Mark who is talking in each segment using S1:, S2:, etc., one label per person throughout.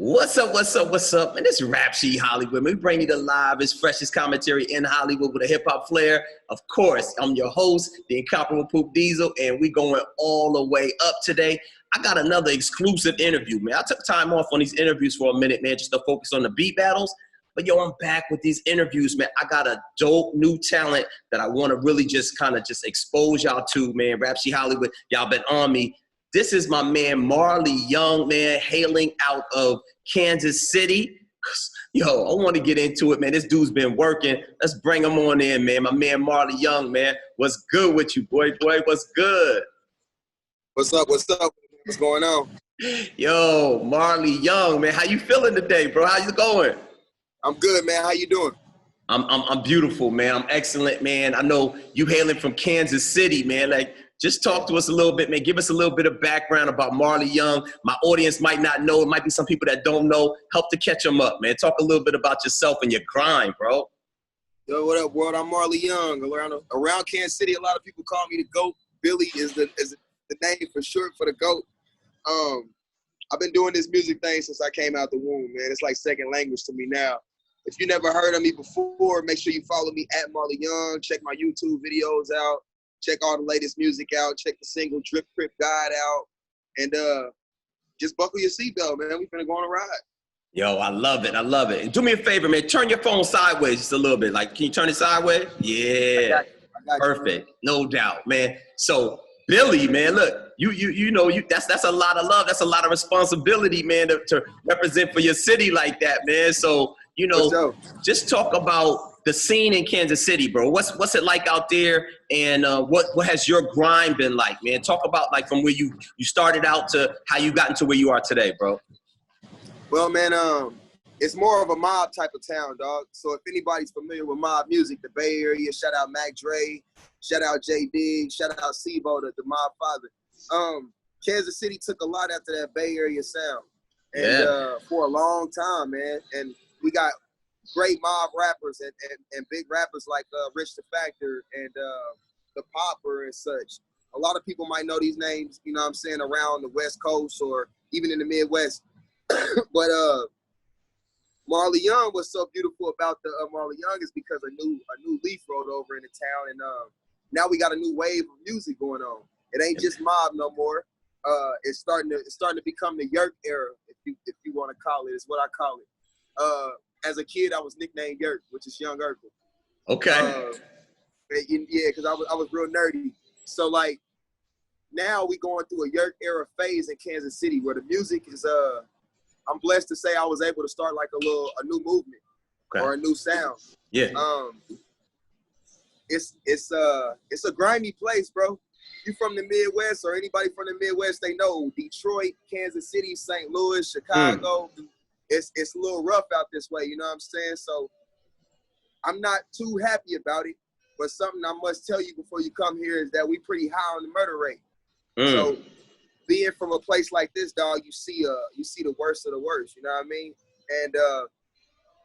S1: What's up, what's up, what's up? Man, this is Rap Sheet Hollywood. We bring you the livest, freshest commentary in Hollywood with a hip-hop flair. Of course, I'm your host, the incomparable Poop Diesel, and we going all the way up today. I got another exclusive interview, man. I took time off on these interviews for a minute, man, just to focus on the beat battles. But yo, I'm back with these interviews, man. I got a dope new talent that I want to really just kind of just expose y'all to, man. Rap Sheet Hollywood, y'all been on me. This is my man, Marley Young, man, hailing out of Kansas City. Yo, I want to get into it, man. This dude's been working. Let's bring him on in, man. My man, Marley Young, man. What's good with you, boy? What's good?
S2: What's up? What's going on?
S1: Yo, Marley Young, man. How you feeling today, bro? How you going?
S2: I'm good, man. How you doing?
S1: I'm beautiful, man. I'm excellent, man. I know you hailing from Kansas City, man. Like, just talk to us a little bit, man. Give us a little bit of background about Marley Young. My audience might not know. It might be some people that don't know. Help to catch them up, man. Talk a little bit about yourself and your grind, bro.
S2: Yo, what up, world? I'm Marley Young. Around Kansas City, a lot of people call me the GOAT. Billie is the name for short for the GOAT. I've been doing this music thing since I came out the womb, man. It's like second language to me now. If you never heard of me before, make sure you follow me at Marley Young. Check my YouTube videos out. Check all the latest music out. Check the single Drip Crip God out. And just buckle your seatbelt, man. We finna go on a ride.
S1: Yo, I love it. I love it. And do me a favor, man. Turn your phone sideways just a little bit. Like, can you turn it sideways? Yeah.
S2: I got
S1: Perfect. You. No doubt, man. So, Billie, man, look, you know, that's a lot of love. That's a lot of responsibility, man, to represent for your city like that, man. So, you know, just talk about the scene in Kansas City, bro. What's it like out there, and what has your grind been like, man? Talk about like from where you started out to how you got into where you are today, bro.
S2: Well, man, it's more of a mob type of town, dog. So if anybody's familiar with mob music, the Bay Area, shout out Mac Dre, shout out J Dig, shout out Sebo, the mob father. Kansas City took a lot after that Bay Area sound, and for a long time, man. And we got great mob rappers and big rappers like Rich the Factor and the Popper and such. A lot of people might know these names, you know what I'm saying, around the West Coast or even in the Midwest. But Marley Young, what's so beautiful about the Marley Young is because a new leaf rolled over in the town, and now we got a new wave of music going on. It ain't just mob no more. It's starting to become the Yerk era, if you want to call it. Is what I call it. As a kid, I was nicknamed Yerk, which is Young Urkel.
S1: Okay.
S2: Yeah, because I was real nerdy. So like now we going through a Yerk era phase in Kansas City where the music is I'm blessed to say I was able to start like a new movement or a new sound.
S1: Yeah.
S2: It's a grimy place, bro. You from the Midwest or anybody from the Midwest, they know Detroit, Kansas City, St. Louis, Chicago. It's a little rough out this way, you know what I'm saying? So I'm not too happy about it, but something I must tell you before you come here is that we pretty high on the murder rate. So being from a place like this, dog, you see the worst of the worst, you know what I mean? And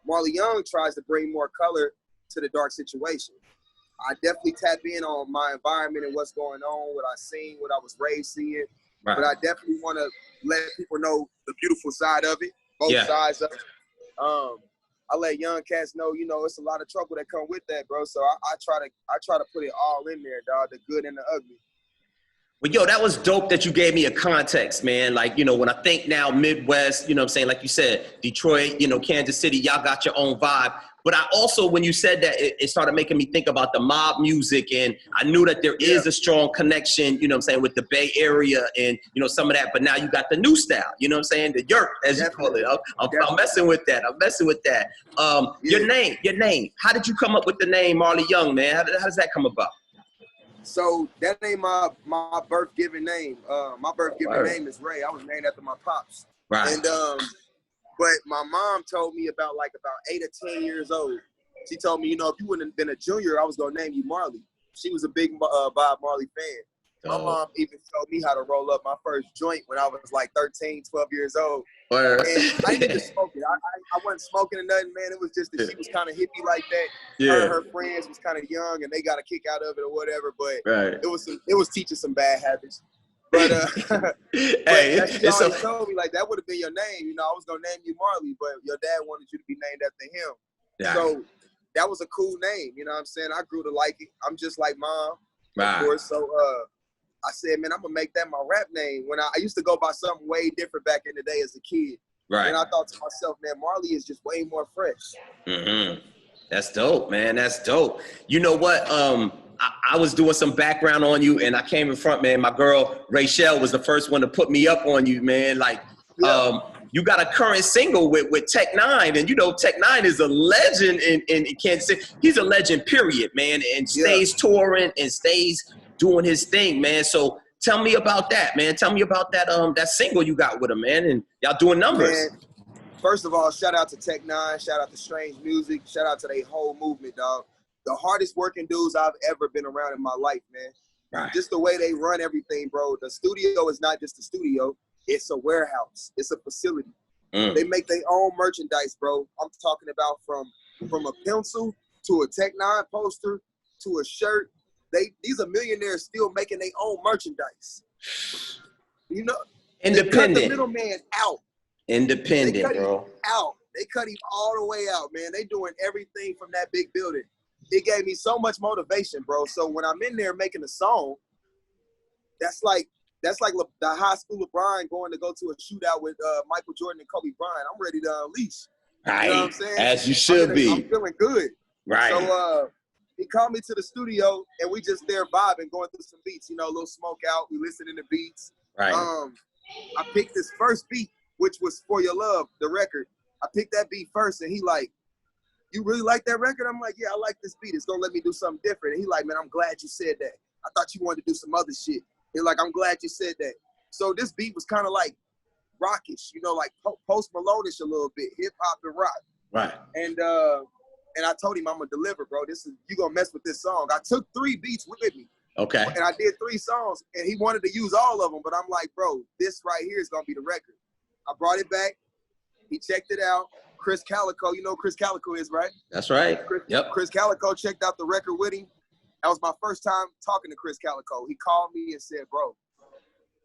S2: Marley Young tries to bring more color to the dark situation. I definitely tap in on my environment and what's going on, what I seen, what I was raised seeing. Right. But I definitely want to let people know the beautiful side of it. Both sides of it. I let young cats know, you know, it's a lot of trouble that come with that, bro. So I try to put it all in there, dog, the good and the ugly.
S1: Well, yo, that was dope that you gave me a context, man. Like, you know, when I think now Midwest, you know what I'm saying, like you said, Detroit, you know, Kansas City, y'all got your own vibe. But I also, when you said that, it started making me think about the mob music, and I knew that there is a strong connection, you know what I'm saying, with the Bay Area and, you know, some of that. But now you got the new style, you know what I'm saying, the Yerk, as you call it. I'm messing with that. Your name. How did you come up with the name Marley Young, man? How does that come about?
S2: So that ain't my birth-given name. My birth-given name is Ray. I was named after my pops.
S1: Right.
S2: And but my mom told me about 8 or 10 years old. She told me, you know, if you wouldn't have been a junior, I was gonna name you Marley. She was a big Bob Marley fan. My mom even showed me how to roll up my first joint when I was like 13, 12 years old. And I didn't even smoke it. I wasn't smoking or nothing, man. It was just that she was kind of hippie like that. Yeah. Her friends was kind of young and they got a kick out of it or whatever. But it was teaching some bad habits. But
S1: Hey,
S2: that she
S1: it's so
S2: always told me like that would have been your name. You know, I was gonna name you Marley, but your dad wanted you to be named after him.
S1: yeah.
S2: So that was a cool name. You know what I'm saying? I grew to like it. I'm just like mom,
S1: Right.
S2: of course. So I said, man, I'm gonna make that my rap name. When I used to go by something way different back in the day as a kid.
S1: Right.
S2: And I thought to myself, man, Marley is just way more fresh.
S1: Mm-hmm. That's dope, man. That's dope. You know what? I was doing some background on you, and I came in front, man. My girl Rachel was the first one to put me up on you, man. Like, you got a current single with Tech N9ne, and you know Tech N9ne is a legend in Kansas City. He's a legend, period, man, and stays touring and stays doing his thing, man. So tell me about that, man. Tell me about that that single you got with him, man, and y'all doing numbers.
S2: Man, first of all, shout out to Tech N9ne, shout out to Strange Music, shout out to their whole movement, dog. The hardest working dudes I've ever been around in my life, man.
S1: Right.
S2: Just the way they run everything, bro. The studio is not just a studio, it's a warehouse. It's a facility. They make their own merchandise, bro. I'm talking about from a pencil to a Tech N9ne poster to a shirt. These are millionaires still making their own merchandise. You know,
S1: independent.
S2: They cut the middleman out.
S1: Independent, bro.
S2: Out. They cut him all the way out, man. They doing everything from that big building. It gave me so much motivation, bro. So when I'm in there making a song, that's like the high school LeBron going to go to a shootout with Michael Jordan and Kobe Bryant. I'm ready to unleash.
S1: Right.
S2: You know what I'm saying?
S1: As you should be.
S2: I'm feeling good.
S1: Right.
S2: So he called me to the studio, and we just there vibing, going through some beats. You know, a little smoke out. We listening to beats.
S1: Right.
S2: I picked this first beat, which was For Your Love, the record. I picked that beat first, and he like, you really like that record? I'm like, yeah, I like this beat. It's gonna let me do something different. And he like, man, I'm glad you said that. I thought you wanted to do some other shit. He like, I'm glad you said that. So this beat was kind of like rockish, you know, like Post Malone-ish a little bit, hip hop and rock.
S1: Right.
S2: And I told him I'm gonna deliver, bro. You gonna mess with this song. I took 3 beats with me.
S1: Okay.
S2: And I did 3 songs, and he wanted to use all of them, but I'm like, bro, this right here is gonna be the record. I brought it back. He checked it out. Chris Calico, you know who Chris Calico is, right?
S1: That's right.
S2: Chris Calico checked out the record with him. That was my first time talking to Chris Calico. He called me and said, bro,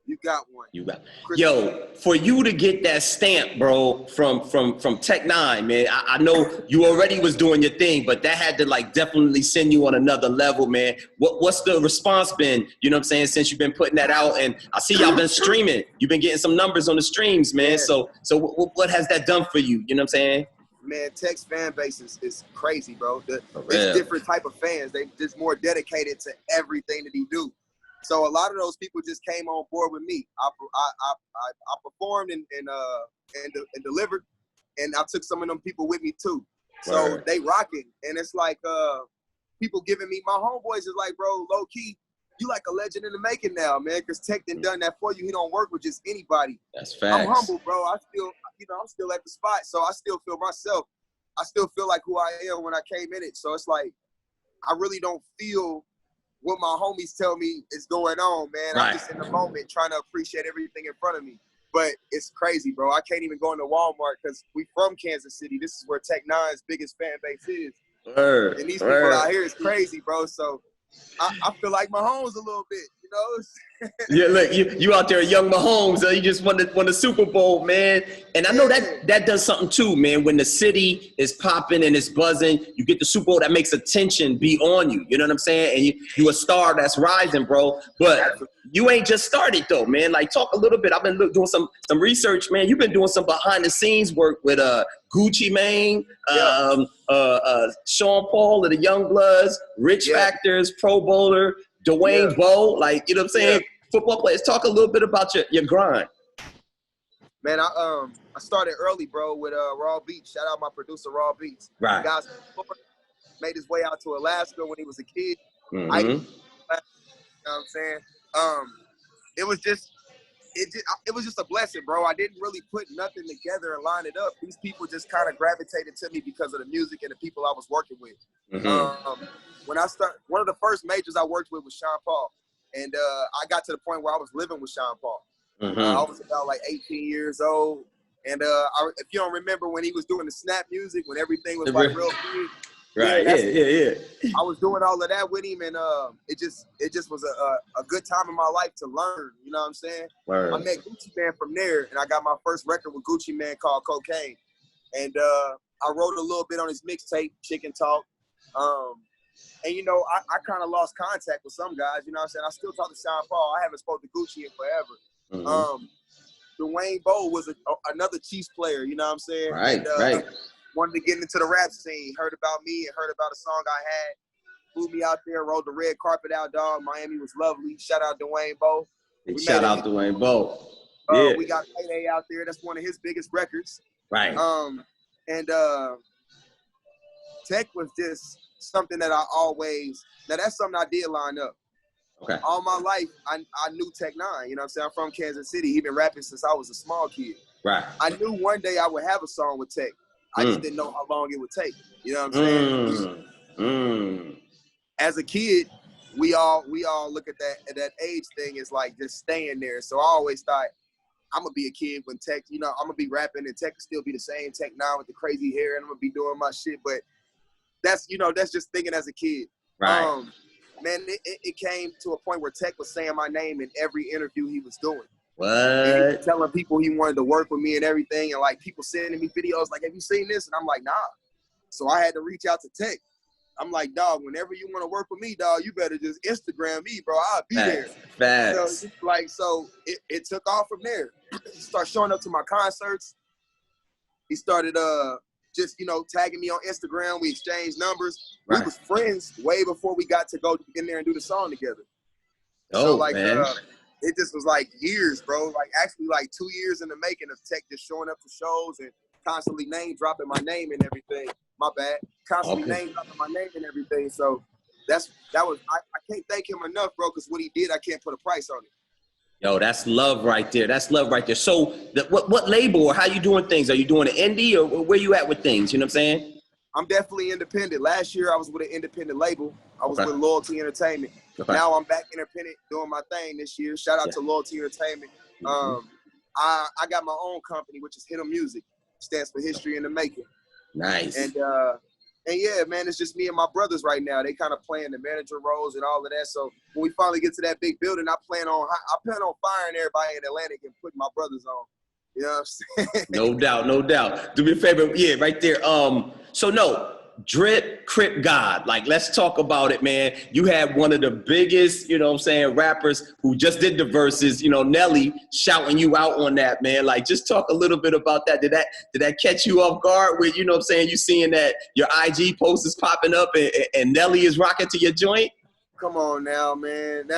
S2: you got one.
S1: You got. Yo, for you to get that stamp, bro, from Tech N9ne, man, I know you already was doing your thing, but that had to like definitely send you on another level, man. What's the response been, you know what I'm saying, since you've been putting that out? And I see y'all been streaming. You've been getting some numbers on the streams, man. Yeah. So what has that done for you? You know what I'm saying?
S2: Man, Tech's fan base is crazy, bro. It's different type of fans. They just more dedicated to everything that he do. So a lot of those people just came on board with me. I performed and delivered, and I took some of them people with me too. So they rocking, and it's like people giving me, my homeboys is like, bro, low key, you like a legend in the making now, man. Because Tech done that for you. He don't work with just anybody.
S1: That's facts.
S2: I'm humble, bro. I'm still at the spot, so I still feel myself. I still feel like who I am when I came in it. So it's like I really don't feel what my homies tell me is going on, man.
S1: Right.
S2: I'm just in the moment trying to appreciate everything in front of me. But it's crazy, bro. I can't even go into Walmart because we from Kansas City. This is where Tech N9ne's biggest fan base is. And these people out here is crazy, bro. So I feel like Mahomes a little bit, you know?
S1: Yeah, look, you out there, young Mahomes. You just won the Super Bowl, man. And I know that does something too, man. When the city is popping and it's buzzing, you get the Super Bowl, that makes attention be on you. You know what I'm saying? And you a star that's rising, bro. But you ain't just started though, man. Like, talk a little bit. I've been doing some research, man. You've been doing some behind the scenes work with Gucci Mane, Sean Paul of the YoungBloodZ, Rich Factors, Pro Bowler, Dwayne, Bowe, like, you know what I'm saying? Football players. Talk a little bit about your grind.
S2: Man, I started early, bro, with Raw Beats. Shout out my producer, Raw Beats.
S1: Right.
S2: Guys made his way out to Alaska when he was a kid.
S1: Mm-hmm.
S2: You know what I'm saying? It was just a blessing, bro. I didn't really put nothing together and line it up. These people just kind of gravitated to me because of the music and the people I was working with.
S1: Mm-hmm.
S2: When I started, one of the first majors I worked with was Sean Paul. And I got to the point where I was living with Sean Paul.
S1: Mm-hmm.
S2: I was about like 18 years old. And if you don't remember when he was doing the snap music, when everything was like real big,
S1: Right. Yeah.
S2: I was doing all of that with him, and it just was a good time in my life to learn. You know what I'm saying?
S1: Word.
S2: I met Gucci Mane from there, and I got my first record with Gucci Mane called Cocaine. And I wrote a little bit on his mixtape, Chicken Talk. And, you know, I kind of lost contact with some guys, you know what I'm saying? I still talk to Sean Paul. I haven't spoken to Gucci in forever.
S1: Mm-hmm.
S2: Dwayne Bowe was another Chiefs player, you know what I'm saying?
S1: Right,
S2: and,
S1: right.
S2: Wanted to get into the rap scene, heard about me and heard about a song I had. Flew me out there, rolled the red carpet out, dog. Miami was lovely. Shout out Dwayne Bowe.
S1: Shout out Dwayne Bowe. Yeah.
S2: We got Payday out there. That's one of his biggest records.
S1: Right.
S2: And Tech was just something that I always, now that's something I did line up.
S1: Okay.
S2: All my life, I knew Tech N9ne, you know what I'm saying? I'm from Kansas City. He been rapping since I was a small kid.
S1: Right.
S2: I knew one day I would have a song with Tech. I just didn't know how long it would take. You know what I'm saying? As a kid, we all look at that age thing as like just staying there. So I always thought, I'm gonna be a kid when Tech, you know, I'm gonna be rapping and Tech will still be the same Tech N9ne with the crazy hair, and I'm gonna be doing my shit. But that's, you know, that's just thinking as a kid.
S1: Right.
S2: Man, it came to a point where Tech was saying my name in every interview he was doing.
S1: What?
S2: And he was telling people he wanted to work with me and everything, and like people sending me videos like, have you seen this? And I'm like, nah. So I had to reach out to Tech. I'm like, dog, whenever you want to work with me, dog, you better just Instagram me, bro. I'll be there.
S1: Facts.
S2: So it took off from there. He started showing up to my concerts. He started just, you know, tagging me on Instagram. We exchanged numbers. Right. We was friends way before we got to go in there and do the song together.
S1: Oh,
S2: so like
S1: man.
S2: It just was like years, bro. Like actually like 2 years in the making of Tech just showing up to shows and constantly name dropping my name and everything. My bad. Constantly name dropping my name and everything. So I can't thank him enough, bro, because what he did, I can't put a price on it.
S1: Yo, that's love right there. That's love right there. So what label or how you doing things? Are you doing an indie or where you at with things? You know what I'm saying?
S2: I'm definitely independent. Last year I was with an independent label. I was with Loyalty Entertainment. Okay. Now I'm back independent doing my thing this year. Shout out to Loyalty Entertainment. I got my own company, which is Hidden Music. Stands for History in the Making. Nice. And yeah, man, it's just me and my brothers right now. They kind of playing the manager roles and all of that. So when we finally get to that big building, I plan on firing everybody in Atlantic and putting my brothers on. You know what I'm saying?
S1: No doubt, no doubt. Do me a favor, yeah, right there. So no, Drip Crip God. Like, let's talk about it, man. You had one of the biggest, you know what I'm saying, rappers who just did the verses, you know, Nelly shouting you out on that, man. Like, just talk a little bit about that. Did that catch you off guard with, you know what I'm saying, you seeing that your IG post is popping up and Nelly is rocking to your joint?
S2: Come on now, man.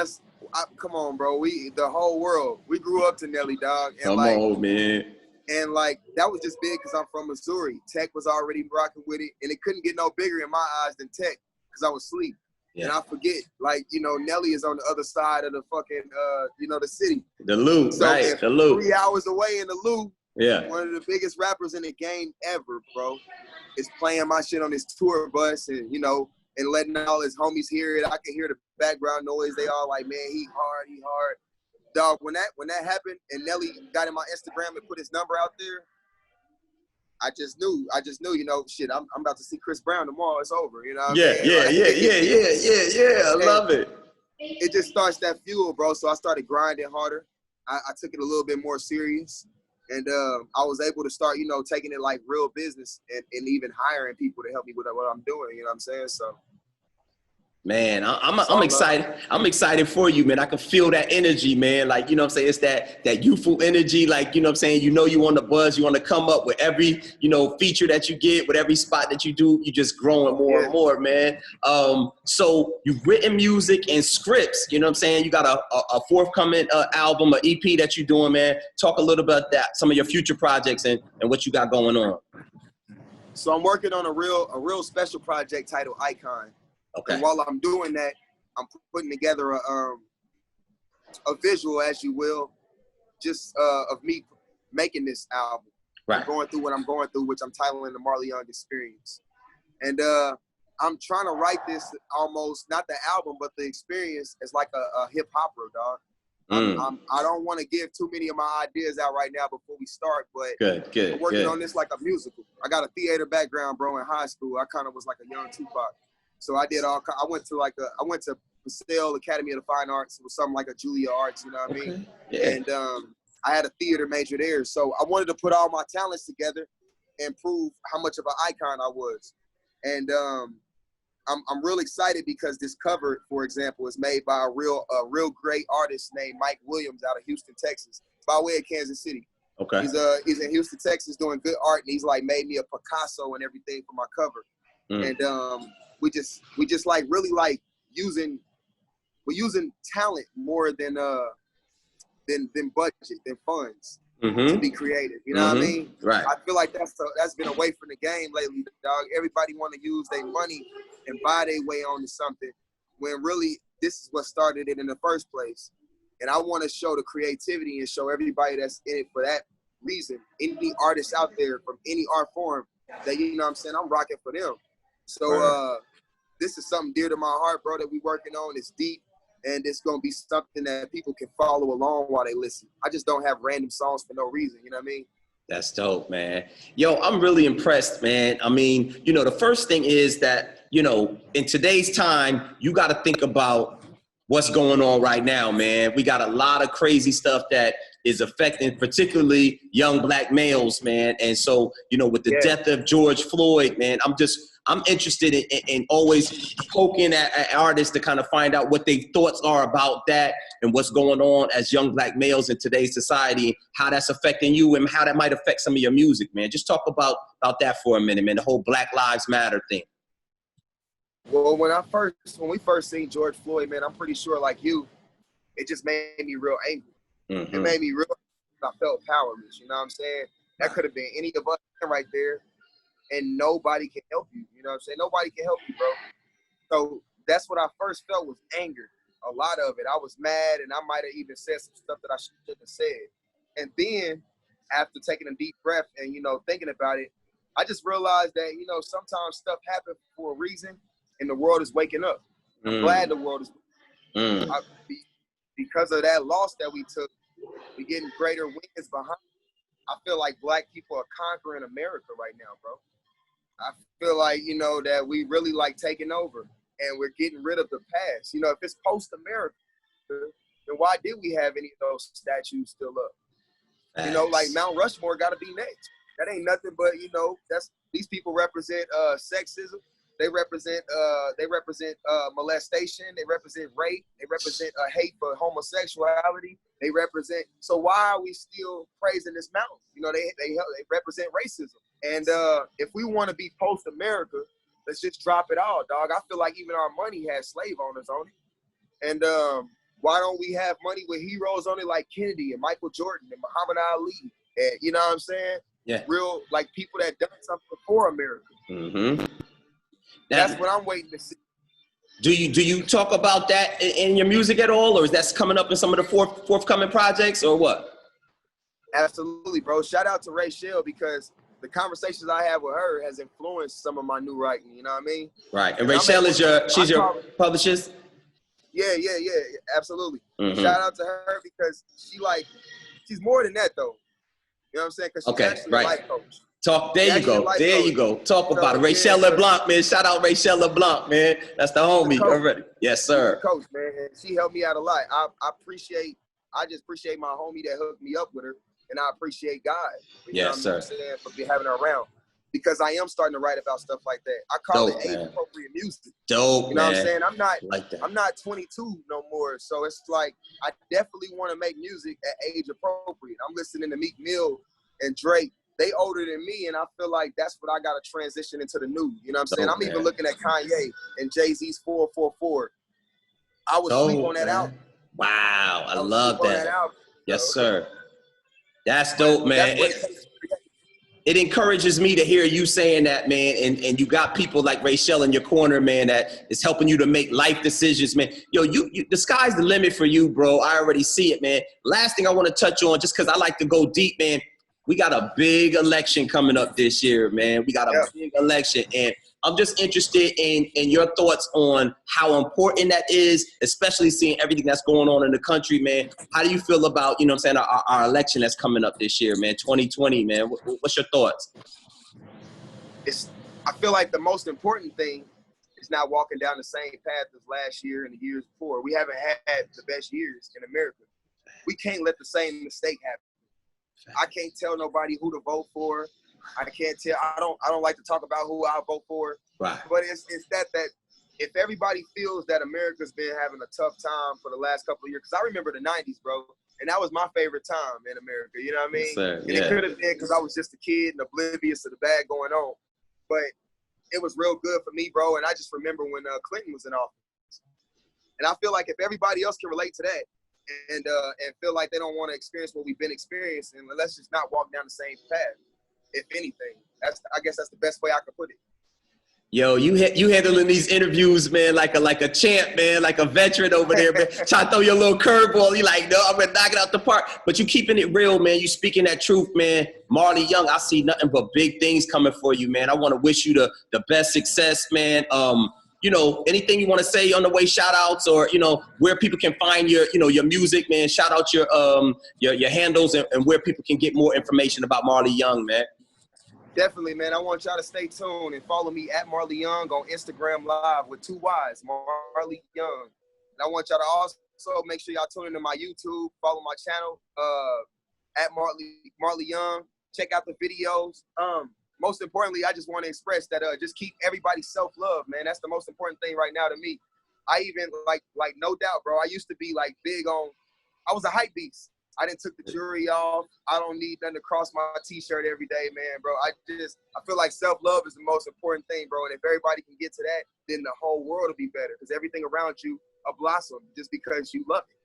S2: Come on, bro. The whole world, we grew up to Nelly, dog. And
S1: come on, man.
S2: And like, that was just big because I'm from Missouri. Tech was already rocking with it, and it couldn't get no bigger in my eyes than Tech because I was asleep. Yeah. And I forget, like, you know, Nelly is on the other side of the fucking, you know, the city.
S1: The Lou, so right, the Lou.
S2: 3 hours away in the Lou,
S1: yeah,
S2: one of the biggest rappers in the game ever, bro, is playing my shit on his tour bus and, you know, and letting all his homies hear it. I can hear the background noise. They all like, man, he hard. Dog, when that happened and Nelly got in my Instagram and put his number out there, I just knew, you know, shit, I'm about to see Chris Brown tomorrow. It's over, you know what I'm saying?
S1: Yeah. I love it.
S2: It just starts that fuel, bro. So I started grinding harder. I took it a little bit more serious. And I was able to start, you know, taking it like real business and even hiring people to help me with what I'm doing, you know what I'm saying? So.
S1: Man, I'm excited. I'm excited for you, man. I can feel that energy, man. Like, you know what I'm saying? It's that youthful energy. Like, you know what I'm saying? You know you on the buzz. You want to come up with every, you know, feature that you get, with every spot that you do. You just growing more and more, man. So you've written music and scripts. You know what I'm saying? You got a forthcoming album, an EP that you're doing, man. Talk a little about that, some of your future projects and what you got going on.
S2: So I'm working on a real special project titled Icon. Okay. And while I'm doing that, I'm putting together a visual, as you will, just of me making this album. Right. Going through what I'm going through, which I'm titling the Marley Experience. And I'm trying to write this almost, not the album, but the experience as like a hip hopper, dog. I don't want to give too many of my ideas out right now before we start, but I'm working on this like a musical. I got a theater background, bro. In high school, I kind of was like a young Tupac, so I went to Purcell Academy of the Fine Arts. It was something like a Juilliard Arts, you know what I mean?
S1: Yeah.
S2: And I had a theater major there, so I wanted to put all my talents together and prove how much of an icon I was. And I'm real excited because this cover, for example, is made by a real great artist named Mike Williams out of Houston, Texas, by way of Kansas City.
S1: Okay.
S2: He's in Houston, Texas, doing good art, and he's like made me a Picasso and everything for my cover. And we just like really like using talent more than budget, than funds. To be creative, you know what I mean?
S1: Right.
S2: I feel like that's been away from the game lately, dog. Everybody want to use their money and buy their way onto something, when really this is what started it in the first place. And I want to show the creativity and show everybody that's in it for that reason. Any artists out there from any art form that, you know what I'm saying, I'm rocking for them. So this is something dear to my heart, bro, that we working on. It's deep. And it's going to be something that people can follow along while they listen. I just don't have random songs for no reason. You know what I mean?
S1: That's dope, man. Yo, I'm really impressed, man. I mean, you know, the first thing is that, you know, in today's time, you got to think about what's going on right now, man. We got a lot of crazy stuff that is affecting particularly young black males, man. And so, you know, with the death of George Floyd, man, I'm interested in always poking at artists to kind of find out what their thoughts are about that and what's going on as young black males in today's society, how that's affecting you and how that might affect some of your music, man. Just talk about that for a minute, man, the whole Black Lives Matter thing.
S2: Well, when we first seen George Floyd, man, I'm pretty sure like you, it just made me real angry. It made me real, I felt powerless, you know what I'm saying? That could have been any of us right there. And nobody can help you. You know what I'm saying? Nobody can help you, bro. So that's what I first felt, was anger. A lot of it. I was mad, and I might have even said some stuff that I shouldn't have said. And then after taking a deep breath and, you know, thinking about it, I just realized that, you know, sometimes stuff happens for a reason and the world is waking up. I'm glad the world is waking up. Because of that loss that we took, we're getting greater wins behind. I feel like black people are conquering America right now, bro. I feel like, you know, that we really like taking over and we're getting rid of the past. You know, if it's post-America, then why did we have any of those statues still up? Nice. You know, like Mount Rushmore got to be next. That ain't nothing but, you know, these people represent sexism. They represent molestation. They represent rape. They represent hate for homosexuality. They represent. So why are we still praising this mountain? You know, they represent racism. And if we want to be post-America, let's just drop it all, dog. I feel like even our money has slave owners on it. And why don't we have money with heroes on it like Kennedy and Michael Jordan and Muhammad Ali? And you know what I'm saying?
S1: Yeah.
S2: Real, like, people that done something for America. That's what I'm waiting to see.
S1: Do you talk about that in your music at all, or is that coming up in some of the forthcoming projects, or what?
S2: Absolutely, bro. Shout out to Rachel, because the conversations I have with her has influenced some of my new writing. You know what I mean? Right.
S1: And Rachel she's your publicist?
S2: Yeah, absolutely. Shout out to her because she's more than that though. You know what I'm saying? Because she's actually a life coach.
S1: There you go. Talk about it. Rachel LeBlanc, man. Shout out Rachel LeBlanc, man. That's the homie already. Yes, sir.
S2: Coach, man. And she helped me out a lot. I just appreciate my homie that hooked me up with her. And I appreciate God.
S1: Yes, sir.
S2: For having her around. Because I am starting to write about stuff like that. I call it age-appropriate music.
S1: Dope,
S2: you know what I'm saying? I'm not 22 no more. So it's like, I definitely want to make music at age appropriate. I'm listening to Meek Mill and Drake. They older than me, and I feel like that's what I got to transition into the new. You know what I'm saying? I'm even looking at Kanye and Jay-Z's 444. I was sleep on that album.
S1: Wow, I love that. Yes, sir. That's dope, man. It encourages me to hear you saying that, man, and you got people like Rachel in your corner, man, that is helping you to make life decisions, man. Yo, the sky's the limit for you, bro. I already see it, man. Last thing I want to touch on, just because I like to go deep, man, we got a big election coming up this year, man. We got a big election, and I'm just interested in your thoughts on how important that is, especially seeing everything that's going on in the country, man. How do you feel about, you know what I'm saying, our election that's coming up this year, man, 2020, man? What's your thoughts?
S2: I feel like the most important thing is not walking down the same path as last year and the years before. We haven't had the best years in America. We can't let the same mistake happen. I can't tell nobody who to vote for. I can't tell. I don't like to talk about who I vote for.
S1: Right.
S2: But it's that if everybody feels that America's been having a tough time for the last couple of years, because I remember the 90s, bro, and that was my favorite time in America. You know what I mean?
S1: Yes, sir.
S2: And it could have been because I was just a kid and oblivious to the bad going on. But it was real good for me, bro. And I just remember when Clinton was in office. And I feel like if everybody else can relate to that and feel like they don't want to experience what we've been experiencing, let's just not walk down the same path. If anything, I guess that's the best way I could put it.
S1: Yo, you handling these interviews, man, like a champ, man, like a veteran over there, man. Try to throw your little curveball. You like, no, I'm gonna knock it out the park. But you keeping it real, man. You speaking that truth, man. Marley Young, I see nothing but big things coming for you, man. I want to wish you the best success, man. You know, anything you want to say on the way, shout outs, or, you know, where people can find your, you know, your music, man. Shout out your handles and where people can get more information about Marley Young, man.
S2: Definitely, man. I want y'all to stay tuned and follow me at Marley Young on Instagram Live with 2 Ys, Marley Young. And I want y'all to also make sure y'all tune into my YouTube, follow my channel at Marley Young. Check out the videos. Most importantly, I just want to express that just keep everybody self-love, man. That's the most important thing right now to me. I even like no doubt, bro. I used to be like big on. I was a hype beast. I didn't took the jewelry off. I don't need nothing to cross my t-shirt every day, man, bro. I feel like self-love is the most important thing, bro. And if everybody can get to that, then the whole world will be better because everything around you will blossom just because you love it.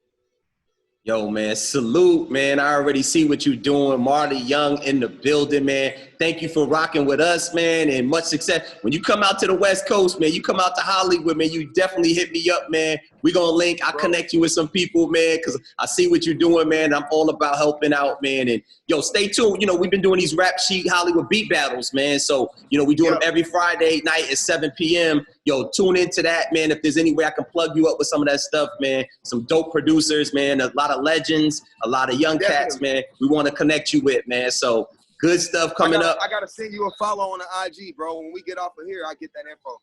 S1: Yo, man, salute, man. I already see what you're doing. Marley Young in the building, man. Thank you for rocking with us, man, and much success. When you come out to the West Coast, man, you come out to Hollywood, man, you definitely hit me up, man. We're going to link. I'll connect you with some people, man, because I see what you're doing, man. I'm all about helping out, man. And, yo, stay tuned. You know, we've been doing these Rap Sheet Hollywood beat battles, man. So, you know, we do them every Friday night at 7 p.m. Yo, tune into that, man. If there's any way I can plug you up with some of that stuff, man. Some dope producers, man. A lot of legends, a lot of young cats, man. We want to connect you with, man. So, good stuff coming up.
S2: I got to send you a follow on the IG, bro. When we get off of here, I get that info.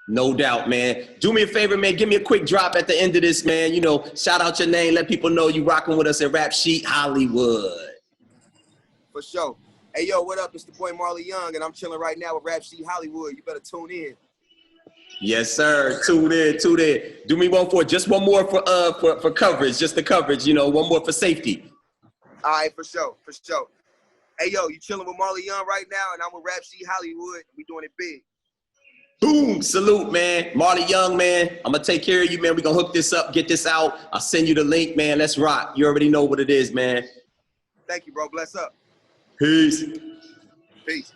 S1: No doubt, man. Do me a favor, man. Give me a quick drop at the end of this, man. You know, shout out your name. Let people know you rocking with us at Rap Sheet Hollywood.
S2: For sure. Hey, yo, what up? It's the boy Marley Young, and I'm chilling right now with Rap Sheet Hollywood. You better tune in.
S1: Yes, sir. Tune in. Do me just one more for coverage, just the coverage, you know, one more for safety.
S2: All right, for sure. Hey, yo, you chilling with Marley Young right now, and I'm with Rap Sheet Hollywood. We doing it big.
S1: Boom. Salute, man. Marley Young, man. I'm going to take care of you, man. We're going to hook this up, get this out. I'll send you the link, man. Let's rock. You already know what it is, man.
S2: Thank you, bro. Bless up.
S1: Peace.
S2: Peace.